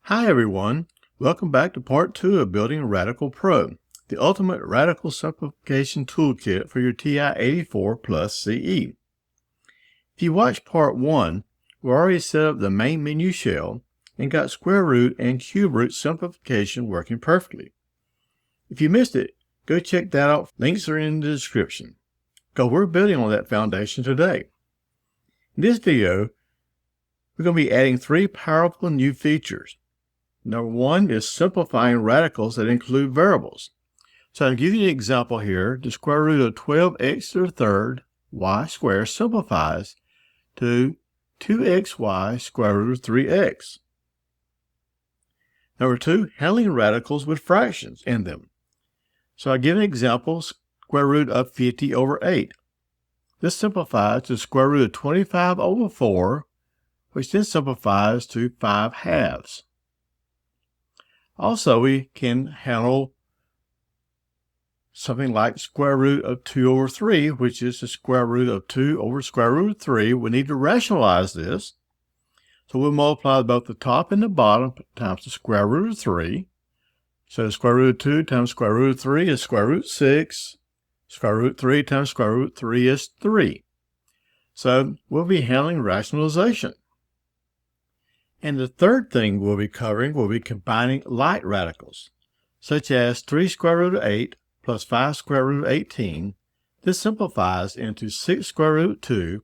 Hi everyone, welcome back to part 2 of building RADPRO, the ultimate radical simplification toolkit for your TI-84 plus CE. If you watched part 1, we already set up the main menu shell and got square root and cube root simplification working perfectly. If you missed it, go check that out. Links are in the description, because we're building on that foundation today. In this video, we're going to be adding 3 powerful new features. Number 1 is simplifying radicals that include variables. So I'll give you an example here. The square root of 12x to the third y squared simplifies to 2xy square root of 3x. Number 2, handling radicals with fractions in them. So I'll give an example, square root of 50 over 8. This simplifies to square root of 25 over 4, which then simplifies to 5 halves. Also, we can handle something like square root of 2 over 3, which is the square root of 2 over square root of 3. We need to rationalize this. So we'll multiply both the top and the bottom times the square root of 3. So the square root of 2 times square root of 3 is square root 6. Square root 3 times square root 3 is 3. So we'll be handling rationalization. And the third thing we'll be covering will be combining light radicals, such as 3 square root of 8 plus 5 square root of 18. This simplifies into 6 square root 2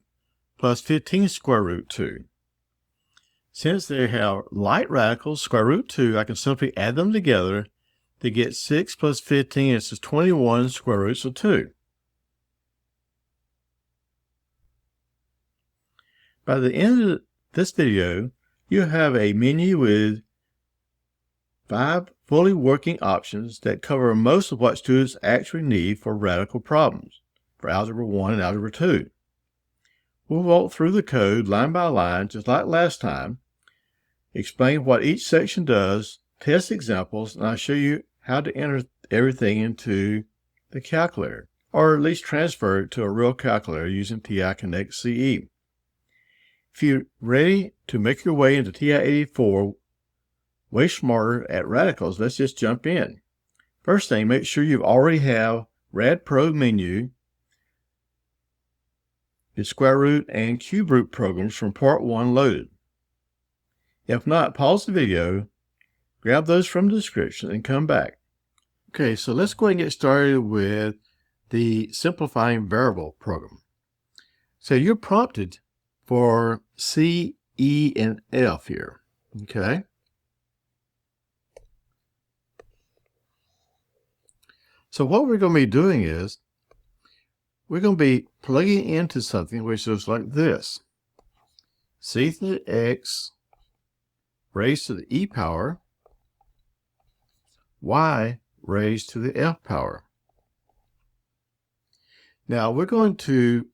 plus 15 square root 2. Since they have light radicals, square root 2, I can simply add them together to get 6 plus 15 is 21 square roots of 2. By the end of this video, you have a menu with 5 fully working options that cover most of what students actually need for radical problems for Algebra 1 and Algebra 2. We'll walk through the code line by line just like last time, explain what each section does, test examples, and I'll show you how to enter everything into the calculator, or at least transfer it to a real calculator using TI Connect CE. If you're ready to make your way into TI-84 way smarter at radicals, let's just jump in. First thing, make sure you already have RADPRO menu, the square root and cube root programs from part 1 loaded. If not, pause the video, grab those from the description, and come back. Okay, so let's go ahead and get started with the simplifying variable program. So you're prompted for C, E, and F here, okay? So what we're going to be doing is we're going to be plugging into something which looks like this. C to the X raised to the E power, Y raised to the F power. Now we're going to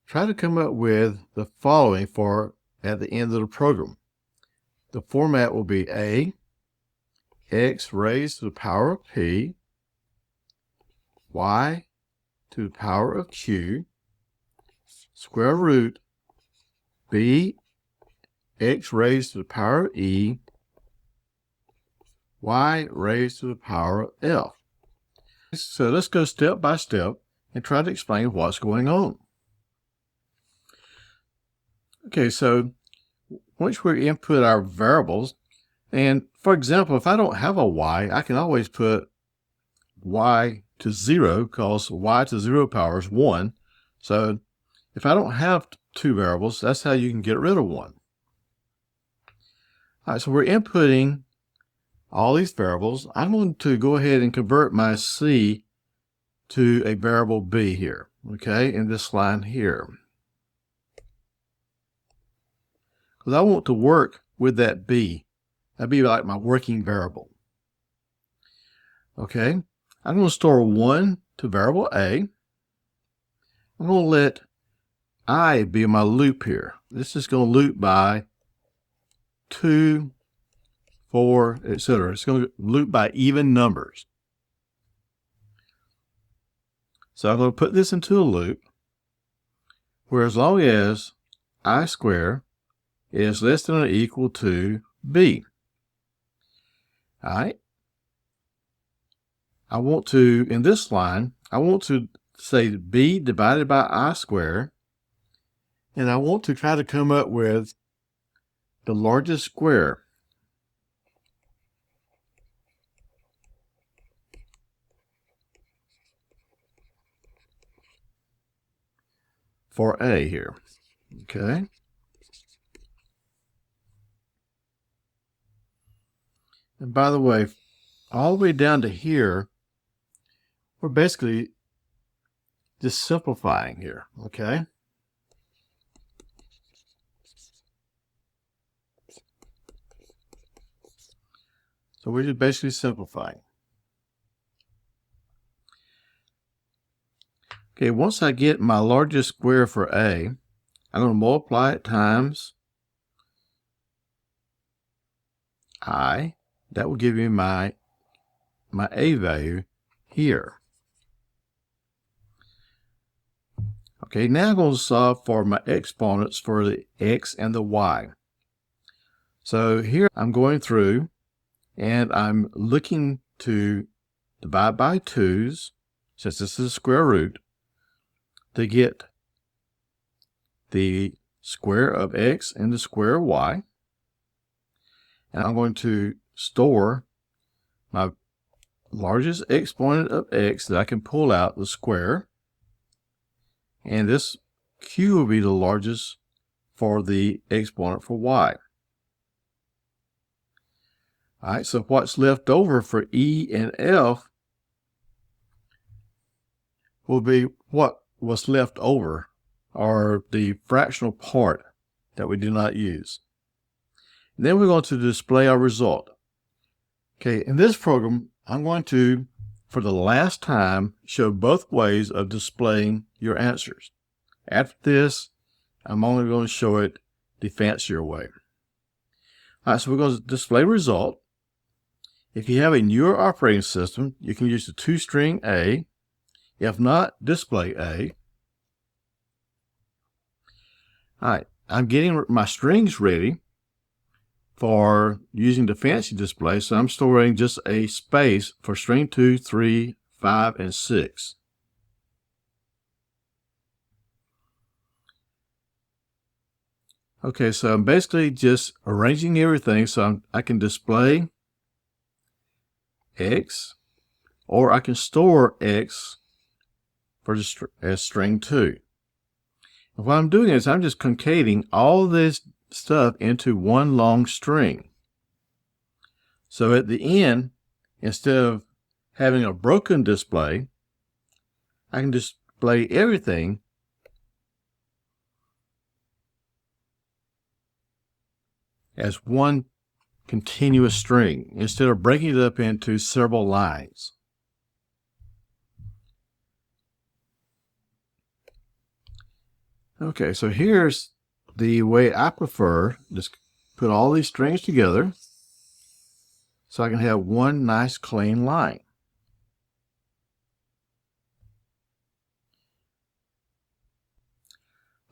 try to come up with the following for at the end of the program. The format will be A, X raised to the power of P, Y to the power of Q, square root B, X raised to the power of E, Y raised to the power of F. So let's go step by step and try to explain what's going on. Okay, so once we input our variables, and for example, if I don't have a y, I can always put y to 0 because y to 0 power is 1. So if I don't have 2 variables, that's how you can get rid of 1. All right, so we're inputting all these variables. I'm going to go ahead and convert my c to a variable b here, okay, in this line here. Because I want to work with that b. That'd be like my working variable. Okay, I'm going to store 1 to variable a. I'm going to let I be my loop here. This is going to loop by 2, 4, etc. It's going to loop by even numbers. So I'm going to put this into a loop where as long as I square is less than or equal to b. All right. I want to, in this line, I want to say b divided by I squared, and I want to try to come up with the largest square. For a here, okay? And by the way, all the way down to here, we're basically just simplifying here, okay? So we're just basically simplifying. Okay, once I get my largest square for a, I'm going to multiply it times I. That will give me my a value here. Okay, now I'm going to solve for my exponents for the x and the y. So here I'm going through and I'm looking to divide by 2's, since this is a square root, to get the square of x and the square of y. And I'm going to store my largest exponent of x that I can pull out, the square. And this q will be the largest for the exponent for y. All right, so what's left over for E and F will be what was left over, or the fractional part that we do not use. And then we're going to display our result. Okay, in this program, I'm going to, for the last time, show both ways of displaying your answers. After this, I'm only going to show it the fancier way. All right, so we're going to display result. If you have a newer operating system, you can use the toString A. If not, display A. All right, I'm getting my strings ready for using the fancy display, so I'm storing just a space for string 2, 3, 5, and 6. Okay, so I'm basically just arranging everything so I can display X, or I can store X for as string 2. And what I'm doing is I'm just concatenating all this stuff into one long string. So at the end, instead of having a broken display, I can display everything as one continuous string instead of breaking it up into several lines. Okay, so here's the way I prefer. Just put all these strings together so I can have one nice clean line.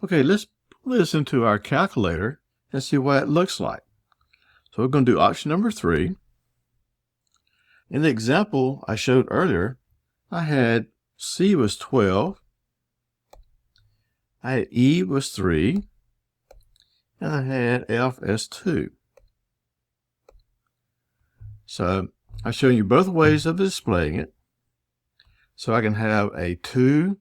Okay, let's put this into our calculator and see what it looks like. So we're going to do option number 3. In the example I showed earlier, I had C was 12, I had E was 3, and I had F as 2. So I'm showing you both ways of displaying it. So I can have a 2xy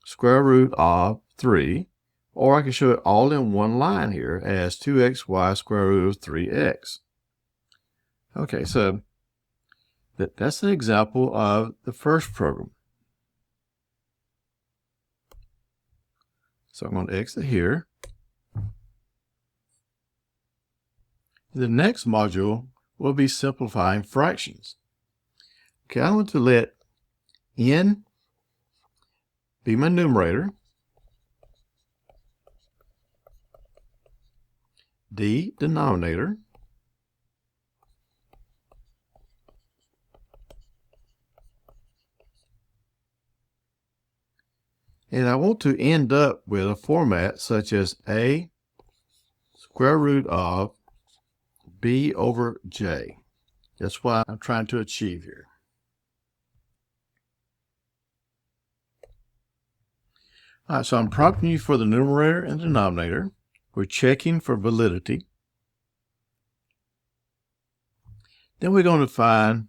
square root of 3, or I can show it all in one line here as 2xy square root of 3x. Okay, so that's an example of the first program. So I'm going to exit here. The next module will be simplifying fractions. Okay, I want to let n be my numerator, d denominator, And I want to end up with a format such as a square root of b over j. That's what I'm trying to achieve here. All right, so I'm prompting you for the numerator and denominator. We're checking for validity. Then we're going to find,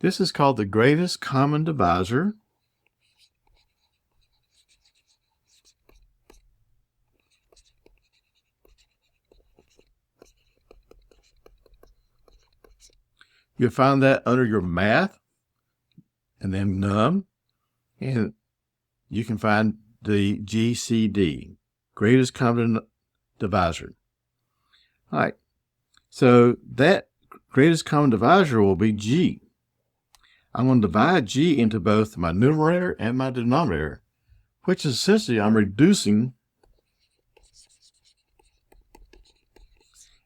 this is called the greatest common divisor. You'll find that under your math and then num, and you can find the GCD, greatest common divisor. All right, so that greatest common divisor will be G. I'm going to divide G into both my numerator and my denominator, which is essentially I'm reducing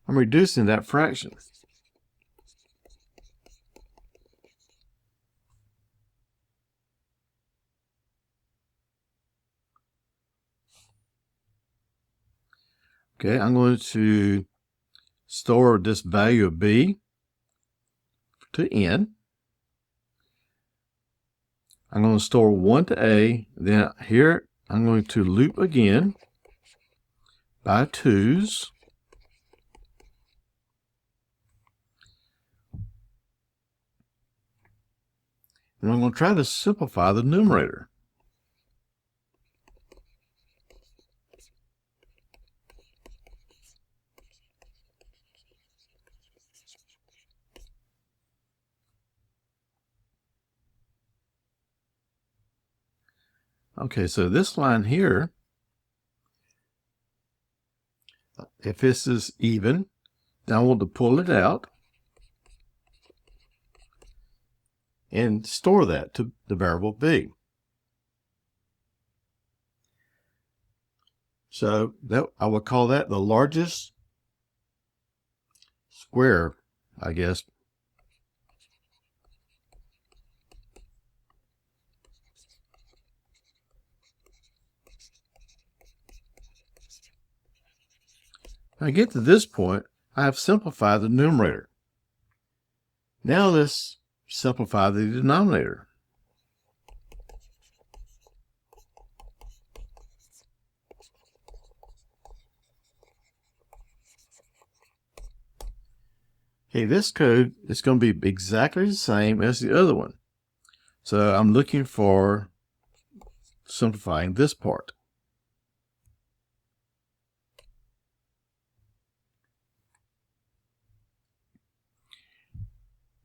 that fraction. Okay, I'm going to store this value of b to n. I'm going to store 1 to a. Then here I'm going to loop again by 2's. And I'm going to try to simplify the numerator. Okay, so this line here, if this is even, then I want to pull it out and store that to the variable b. So that I would call that the largest square, I guess. When I get to this point, I have simplified the numerator. Now let's simplify the denominator. Okay, this code is going to be exactly the same as the other one. So I'm looking for simplifying this part.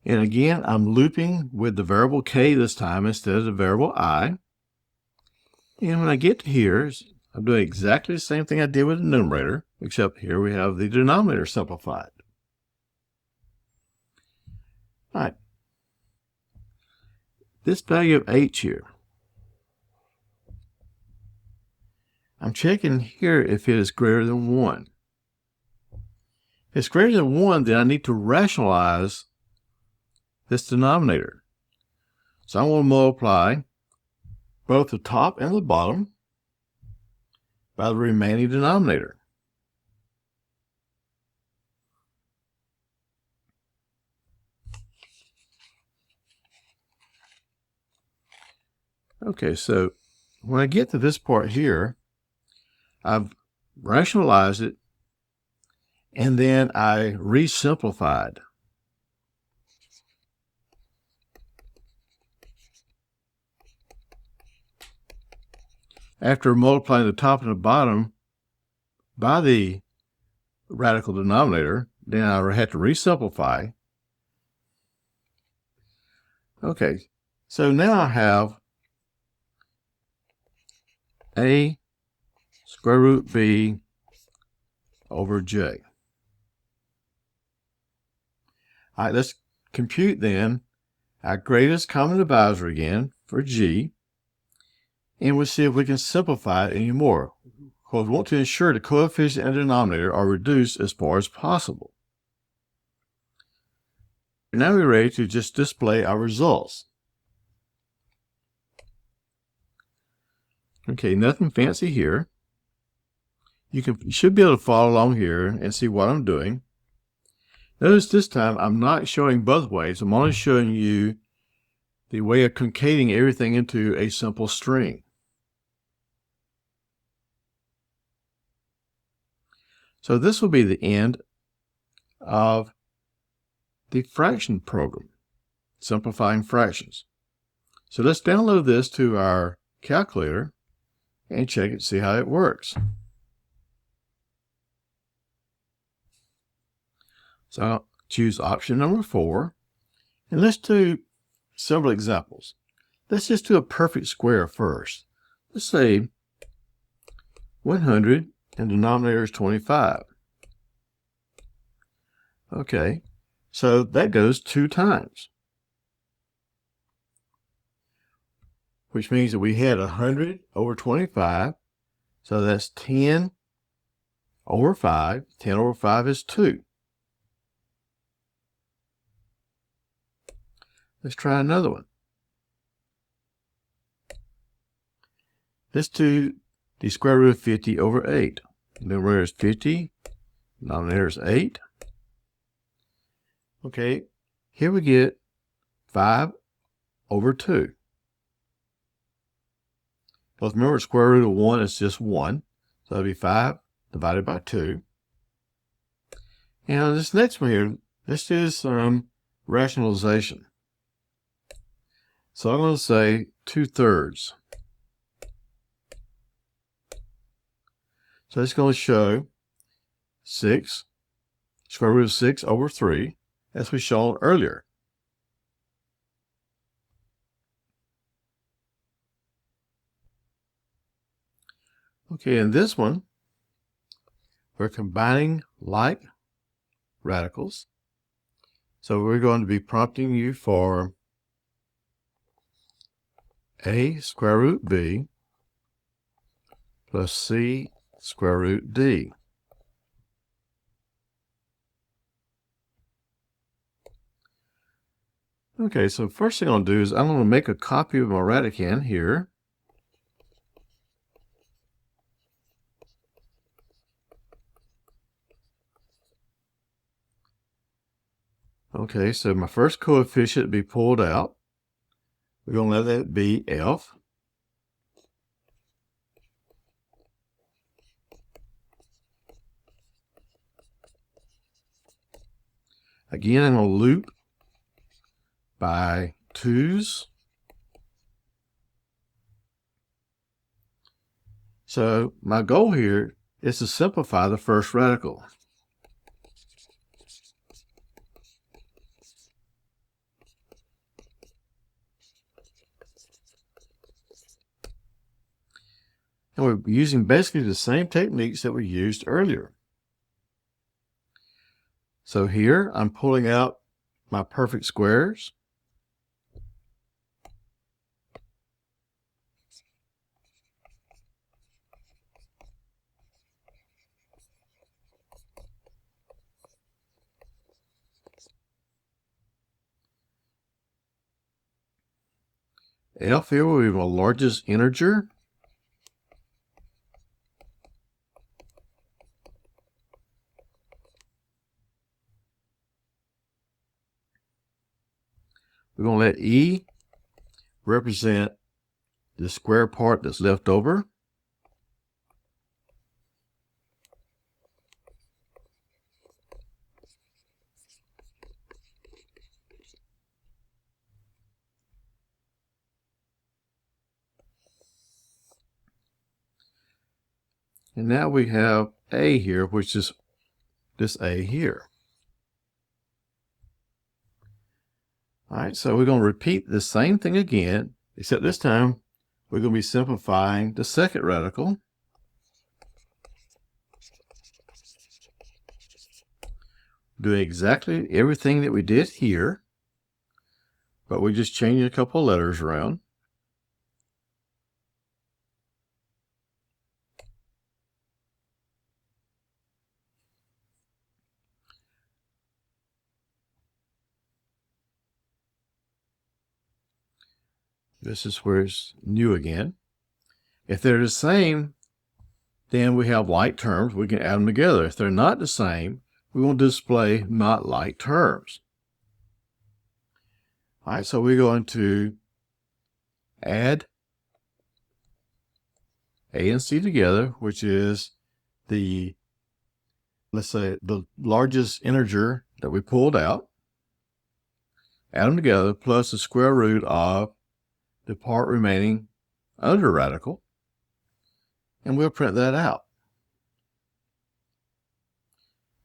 And again, I'm looping with the variable k this time instead of the variable I. And when I get to here, I'm doing exactly the same thing I did with the numerator, except here we have the denominator simplified. All right. This value of h here, I'm checking here if it is greater than 1. If it's greater than 1, then I need to rationalize this denominator. So I'm going to multiply both the top and the bottom by the remaining denominator. Okay, so when I get to this part here, I've rationalized it, and then I re-simplified. After multiplying the top and the bottom by the radical denominator, then I had to re-simplify. Okay, so now I have a square root b over j. All right, let's compute then our greatest common divisor again for g, and we'll see if we can simplify it anymore, because we want to ensure the coefficient and denominator are reduced as far as possible. Now we're ready to just display our results. Okay, nothing fancy here. You should be able to follow along here and see what I'm doing. Notice this time I'm not showing both ways. I'm only showing you the way of concatenating everything into a simple string. So this will be the end of the fraction program, simplifying fractions. So let's download this to our calculator and check it, see how it works. So I'll choose option number 4, and let's do several examples. Let's just do a perfect square first. Let's say 100 and denominator is 25. Okay, so that goes 2 times, which means that we had 100 over 25, so that's 10 over 5. 10 over 5 is 2. Let's try another one. Let's do the square root of 50 over 8. Numerator is 50, denominator is 8. Okay, here we get 5 over 2. Well, remember, square root of 1 is just 1. So that'll be 5 divided by 2. And this next one here, let's do some rationalization. So I'm going to say 2/3. So it's going to show 6, square root of 6 over 3, as we showed earlier. Okay, in this one, we're combining like radicals. So we're going to be prompting you for a square root b plus c square root d. Okay, so first thing I'll do is I'm going to make a copy of my radicand here. Okay, so my first coefficient be pulled out. We're going to let that be f. Again, I'm going to loop by 2's. So my goal here is to simplify the first radical. And we're using basically the same techniques that we used earlier. So here I'm pulling out my perfect squares. F here will be my largest integer. We're going to let E represent the square part that's left over. And now we have A here, which is this A here. All right, so we're going to repeat the same thing again, except this time we're going to be simplifying the second radical. Doing exactly everything that we did here, but we just changed a couple of letters around. This is where it's new again. If they're the same, then we have like terms. We can add them together. If they're not the same, we want to display not like terms. All right, so we're going to add A and C together, which is the, let's say, the largest integer that we pulled out. Add them together plus the square root of the part remaining under the radical, and we'll print that out.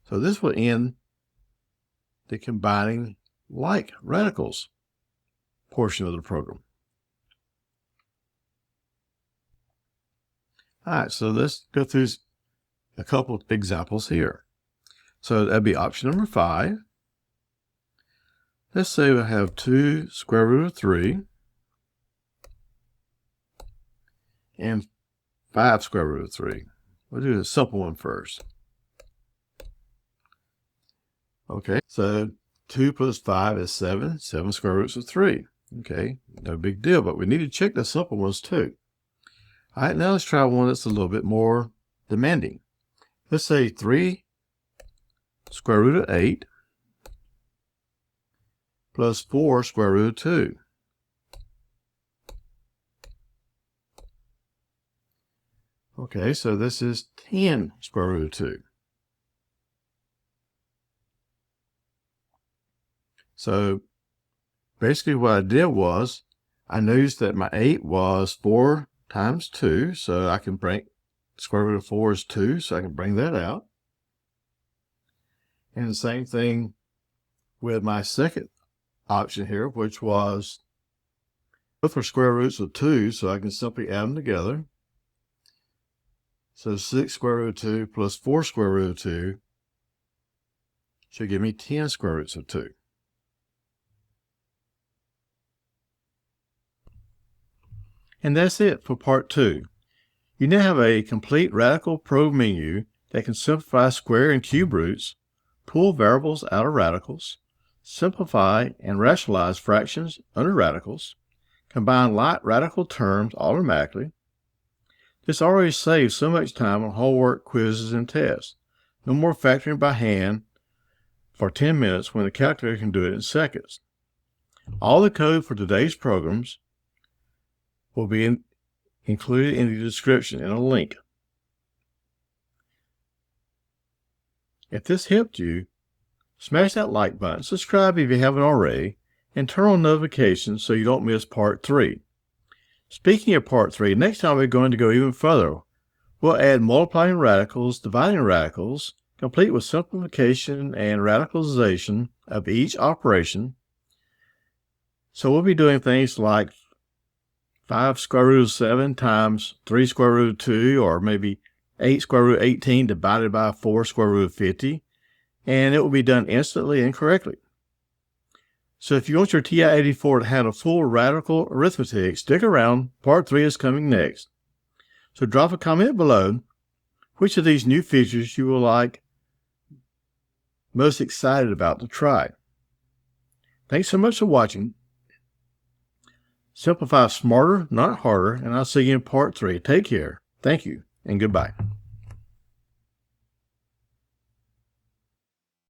So this will end the combining like radicals portion of the program. All right, so let's go through a couple of examples here. So that'd be option number 5. Let's say we have 2 square root of 3 and 5 square root of 3. We'll do the simple one first. Okay, so 2 plus 5 is 7. 7 square roots of 3. Okay, no big deal, but we need to check the simple ones too. All right, now let's try one that's a little bit more demanding. Let's say 3 square root of 8 plus 4 square root of 2. Okay, so this is 10 square root of 2. So basically what I did was I noticed that my 8 was 4 times 2, so I can bring square root of 4 is 2, so I can bring that out. And the same thing with my second option here, which was both are square roots of 2, so I can simply add them together. So 6 square root of 2 plus 4 square root of 2 should give me 10 square roots of 2. And that's it for part 2. You now have a complete radical probe menu that can simplify square and cube roots, pull variables out of radicals, simplify and rationalize fractions under radicals, combine like radical terms automatically. This already saves so much time on homework, quizzes, and tests. No more factoring by hand for 10 minutes when the calculator can do it in seconds. All the code for today's programs will be included in the description in a link. If this helped you, smash that like button, subscribe if you haven't already, and turn on notifications so you don't miss part 3. Speaking of part 3, next time we're going to go even further. We'll add multiplying radicals, dividing radicals, complete with simplification and radicalization of each operation. So we'll be doing things like 5 square root of 7 times 3 square root of 2, or maybe 8 square root of 18 divided by 4 square root of 50, and it will be done instantly and correctly. So if you want your TI-84 to handle full radical arithmetic, stick around. Part 3 is coming next. So drop a comment below which of these new features you will like most excited about to try. Thanks so much for watching. Simplify smarter, not harder, and I'll see you in part 3. Take care. Thank you, and goodbye.